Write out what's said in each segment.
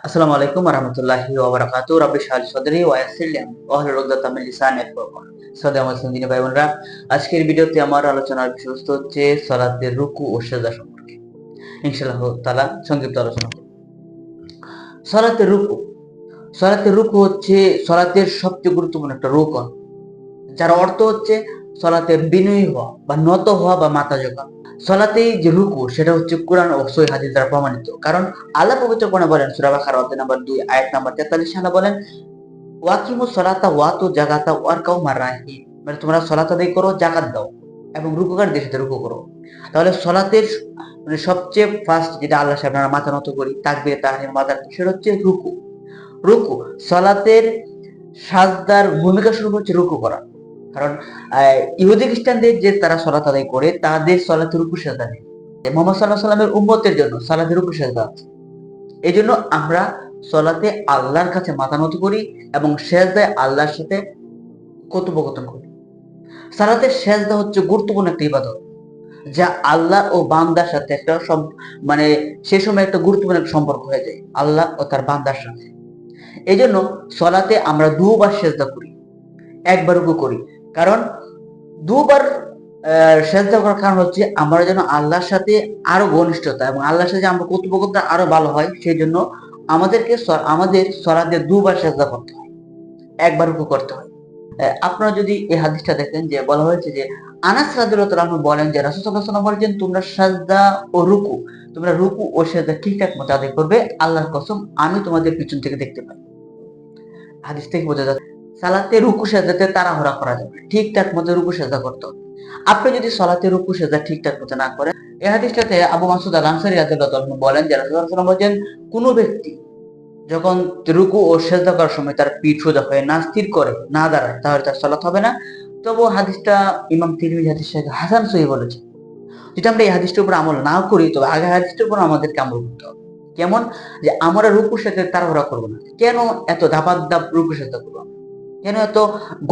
আসসালামু আলাইকুম ওয়া রাহমাতুল্লাহি ওয়া বারাকাতুহু। রাব্বি ইশরাহ লি সাদরি ওয়া ইয়াসসির লি আমরি ওয়াহলুল উকদাতাম মিন লিসানি ইয়াফকাহু কওলি। শ্রদ্ধেয় মুসলিম দিনী ভাই বোনেরা, আজকের ভিডিওতে আমার আলোচনার বিষয়বস্তু হচ্ছে সালাতের রুকু ও সিজদা সম্পর্কে। ইনশাআল্লাহ তাআলা সংক্ষিপ্ত আলোচনা করব। সালাতের রুকু। সালাতের রুকু হচ্ছে সালাতের সবচেয়ে গুরুত্বপূর্ণ একটা রুকন, যার অর্থ হচ্ছে সালাতে বিনয়ী হওয়া বা নত হওয়া বা মাথা ঝোঁকা। সালাতেই যে রুকু সেটা হচ্ছে কোরআন ও সহিহ হাদিস দ্বারা প্রমাণিত। কারণ আল্লাহ পবিত্র কোরআনে বলেন সূরা বাকারা অধ্যায় নম্বর 2 আয়াত নম্বর 43 আল্লাহ বলেন ওয়াকিমুস সালাতা ওয়াতু যাকাতা ওয়ারকাউ মাররাহিম, মানে তোমরা সালাত আদায় করো, যাকাত দাও এবং রুকুকার দেশে রুকু করো। তাহলে সালাতের মানে সবচেয়ে ফার্স্ট যেটা আল্লাহর সামনে আমরা মাথা নত করি তাকবীরে তাহরিম মাদার, সেটা হচ্ছে রুকু। রুকু সালাতের সাজদার ভূমিকা শুরু হচ্ছে রুকু করা। কারণ ইহুদি খ্রিস্টানদের যে তারা সালাত আদায় করে তাদের সালাতে রুকু সেজদা নেই। মুহাম্মদ সাল্লাল্লাহু আলাইহি ওয়াসাল্লামের উম্মতের জন্য সালাতে রুকু সেজদা আছে। এই জন্য আমরা সালাতে আল্লাহর কাছে মাথা নত করি এবং সেজদায় আল্লাহর সাথে কথোপকথন করি। সালাতের সেজদা হচ্ছে গুরুত্বপূর্ণ একটা ইবাদত, যা আল্লাহ ও বান্দার সাথে একটা মানে সে সময় একটা গুরুত্বপূর্ণ একটা সম্পর্ক হয়ে যায় আল্লাহ ও তার বান্দার সাথে। এই জন্য সালাতে আমরা দুবার সেজদা করি, একবার রুকু করি। কারণ দুবার সেজদা করার কারণ হচ্ছে আমরা যেন আল্লাহর সাথে আরো ঘনিষ্ঠতা এবং আল্লাহর সাথে আমরা কথোপকথন আরো ভালো হয়, সেই জন্য আমাদের সালাতে দুবার সেজদা করতে হয়, একবার রুকু করতে হয়। আপনারা যদি এই হাদিসটা দেখেন যে বলা হয়েছে যে আনাস রাদিয়াল্লাহু তাআলা আনহু বলেন যে রাসূল সাল্লাল্লাহু আলাইহি ওয়াসাল্লাম বলেছেন তোমরা রুকু ও সেজদা ঠিকঠাক মতো আদায় করবে, আল্লাহর কসম আমি তোমাদের পিছন থেকে দেখতে পাই। হাদিস থেকে বোঝা যাচ্ছে সালাতে রুকু সেজদাতে তাড়াহুড়া করা যাবে, ঠিকঠাক মতো রুকু সেজদা করতে হবে। আপনি যদি সালাতে রুকু সেজদা ঠিকঠাক মতো না করেন, এই হাদিসটাতে আবু মাসউদ আল আনসারী রাদিয়াল্লাহু তাআলা আনহু বলেন যে রাসূল সাল্লাল্লাহু আলাইহি ওয়াসাল্লাম বলেন কোন ব্যক্তি যখন রুকু ও সেজদা করার সময় তার পিঠ সোজা হয়ে না স্থির করে, না দাঁড়ায়, তাহলে তার সালাত হবে না। তবু হাদিসটা ইমাম তিরমিজি হাদিস হাসান সহিহ বলেছে। যদি আমরা এই হাদিসটার উপর আমল না করি তবে আগে হাদিসটার উপর আমাদেরকে আমল করতে হবে। কেমন? যে আমরা রুকু সেজদা তাড়াহুড়া করবো না। কেন এত ধাপাধাপ রুকু সেজদা করবো? কেন এত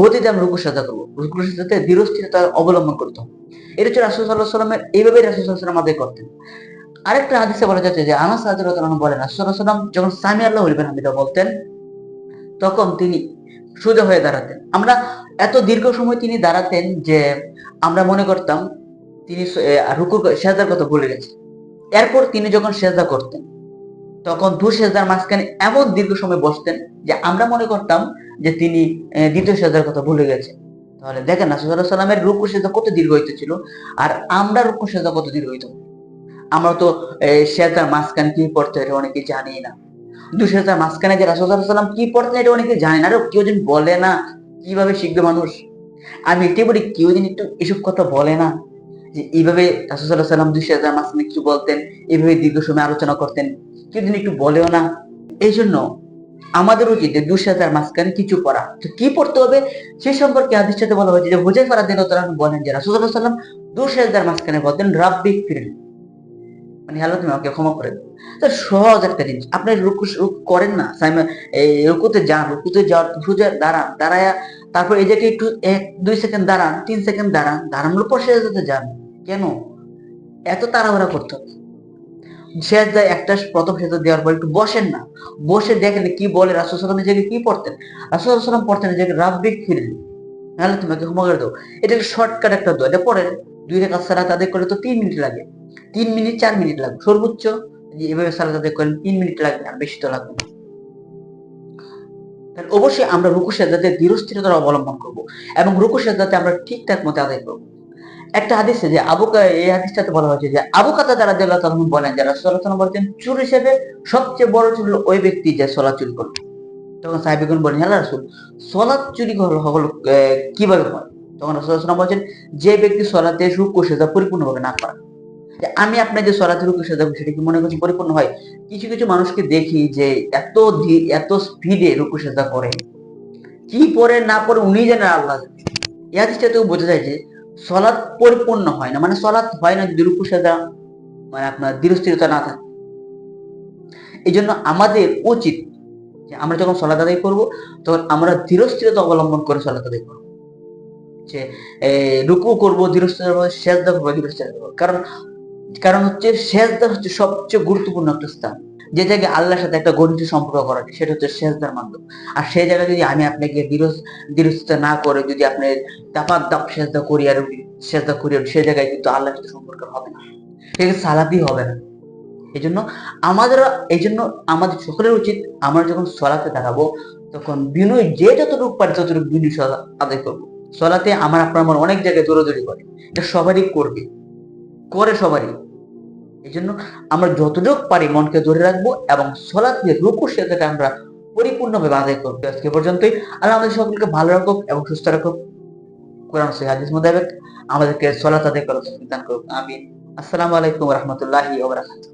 গতিতে আমরা রুকু সেজদা করবো? রুকু সেজদাতে ধীরস্থিরতা অবলম্বন করতে হবে। এটা হচ্ছে রাসূল সাল্লাল্লাহু আলাইহি ওয়াসাল্লামের, এইভাবে রাসূল সাল্লাল্লাহু আলাইহি ওয়াসাল্লাম আদায় করতেন। আরেকটা হাদিসে বলা যাচ্ছে যে আনাস রাদিয়াল্লাহু তাআলা বলেন রাসূল সাল্লাল্লাহু আলাইহি ওয়াসাল্লাম যখন সামি আল্লাহু লিমান হামিদা বলতেন তখন তিনি সোজা হয়ে দাঁড়াতেন। আমরা এত দীর্ঘ সময় তিনি দাঁড়াতেন যে আমরা মনে করতাম তিনি রুকু সেজদার কথা ভুলে গেছেন। এরপর তিনি যখন সেজদা করতেন তখন দু সেজদার মাঝখানে এমন দীর্ঘ সময় বসতেন যে আমরা মনে করতাম যে তিনি দ্বিতীয় সেজদার কথা ভুলে গেছেন। তাহলে দেখেন রাসূল সাল্লাল্লাহু আলাইহি ওয়াসাল্লামের রুকু সেজদা কত দীর্ঘ হইতেছিল, আর আমরা রুকু সেজদা কত দীর্ঘ হইতো। আমরা তো সেজদার মাঝখানে কি পড়তে এটা অনেকে জানি না। দু সেজদার মাঝখানে যে রাসূল সাল্লাল্লাহু আলাইহি ওয়াসাল্লাম কি পড়তেন এটা অনেকে জানে না। আর কেউ যদি বলে না, কিভাবে শিখবে মানুষ? আমি এটাই বলি, কেউ যদি একটু এসব কথা বলে না যে এইভাবে রাসূল সাল্লাল্লাহু আলাইহি ওয়াসাল্লাম দুই সেজদার মাঝখানে কিছু বলতেন, এইভাবে দীর্ঘ সময় আলোচনা করতেন, কেউ যদি একটু বলেও না। এই জন্য আমাদের উচিত যে দুই সেজদার মাঝখানে কিছু পড়া। তো কি পড়তে হবে সেই সম্পর্কে হাদিসটাতে বলা হয়েছে যে হুযায়ফা রাদিয়াল্লাহু তাআলা বলেন যে রাসূল সাল্লাল্লাহু আলাইহি ওয়াসাল্লাম দুই সেজদার মাঝখানে বলতেন রাব্বি ফিরলি, মানে আল্লাহ তুমি আমাকে ক্ষমা করে দাও। তো সহজ একটা জিনিস, আপনি রুকু করেন না, এই রুকুতে যান, রুকুতে যাওয়ার সোজা দাঁড়ান, দাঁড়ায়া তারপর এই জায়গায় একটু 1-2 সেকেন্ড দাঁড়ান, 3 সেকেন্ড দাঁড়ান, দাঁড়ানোর পর সেজদাতে যান। কেন এত তাড়াহুড়া করতে হবে? সেজদায় একটা প্রথম সেজদা দেওয়ার পর একটু বসেন না, বসে দেখেন কি বলে রাসূল সাল্লাল্লাহু আলাইহি ওয়াসাল্লাম। এই জায়গায় কি পড়তেন? রাসূল সাল্লাল্লাহু আলাইহি ওয়াসাল্লাম পড়তেন এই জায়গায় রাব্বি ফিরলি, নাহলে তুমি আমাকে ক্ষমা করে দাও। এটা শর্টকাট একটা দোয়া, এটা পড়েন। 2 রাকাত সালাত আদায় করলে তো 3 মিনিট লাগে, 3 মিনিট 4 মিনিট লাগবে সর্বোচ্চ। যে এভাবে সালাত আদায় করেন 3 মিনিট লাগবে, আর বেশি তো লাগবে না। তাহলে অবশ্যই আমরা রুকু সেজদাতে ধীরস্থিরতা অবলম্বন করব এবং রুকু সেজদাতে আমরা ঠিকঠাক মতো আদায় করব। একটা হাদিসে যে এই হাদিসটাতে বলা হয়েছে যে আবু কাতাদা রাদিয়াল্লাহু তাআলা বলেন যে রাসূলুল্লাহ সাল্লাল্লাহু আলাইহি ওয়াসাল্লাম বলেছেন চুর হিসেবে সবচেয়ে বড় চুর হলো ওই ব্যক্তি যে সালাত চুরি করে। তখন সাহাবীগণ বলেন হে রাসূল, সালাত চুরি হলো কিভাবে হয়? তখন রাসূলুল্লাহ সাল্লাল্লাহু আলাইহি ওয়াসাল্লাম বলেন যে ব্যক্তি সালাতে রুকু সেজদা পরিপূর্ণভাবে না করে। যে আমি আপনার যে সালাতে রুকু সেজদা সেটা কি মনে করছি পরিপূর্ণ হয়? কিছু কিছু মানুষকে দেখি যে এত স্পিডে রুকু সেজদা করে, কি পড়ে না পড়ে উনি জানেন, আল্লাহ জানেন। এই হাদিসটাতেও বোঝা যায় যে সালাত পরিপূর্ণ হয় না, মানে সালাত হয় না যদি রুকু সেজদা মানে আপনার ধীরস্থিরতা না থাকে। এই জন্য আমাদের উচিত যে আমরা যখন সালাত আদায় করব তখন আমরা ধীরস্থিরতা অবলম্বন করে সালাত আদায় করব। যে রুকু করব ধীরস্থিরতা, সেজদা করব ধীরস্থিরতা। কারণ হচ্ছে সেজদা হচ্ছে সবচেয়ে গুরুত্বপূর্ণ একটা স্থান। যে জায়গায় আল্লাহর সাথে একটা ঘনিষ্ঠ সম্পর্ক করা যায়, সেটা হচ্ছে সেজদার মাধ্যম। আর সেই জায়গায় যদি আমি আপনাকে বিরোধিতা না করে যদি আপনি দাপাত দাপ সেজদা করি আর সেই জায়গায় কিন্তু আল্লাহর সাথে সম্পর্ক হবে না, ঠিক আছে, সালাতই হবে না। এই জন্য আমাদের সকলের উচিত, আমরা যখন সলাতে দাঁড়াবো তখন বিনয় যে যতটুকু পারে ততটুকু বিনয় আদায় করবো। সলাতে আমার আপনার অনেক জায়গায় দৌড়াদৌড়ি করে, এটা সবারই করে সবারই। এই জন্য আমরা যতটুকু পারি মনকে ধরে রাখবো এবং সলাতে রুকু সেজদাটা আমরা পরিপূর্ণভাবে আদায় করবো। আজকে পর্যন্তই। আল্লাহ আমাদের সকলকে ভালো রাখুক এবং সুস্থ রাখুক। কোরআন সহিহ হাদিস মোতাবেক আমাদেরকে সলাত আদায় করার তৌফিক দান করুক। আমিন। আসসালামু আলাইকুম ওয়া রাহমাতুল্লাহি ওয়া বারাকাতুহু।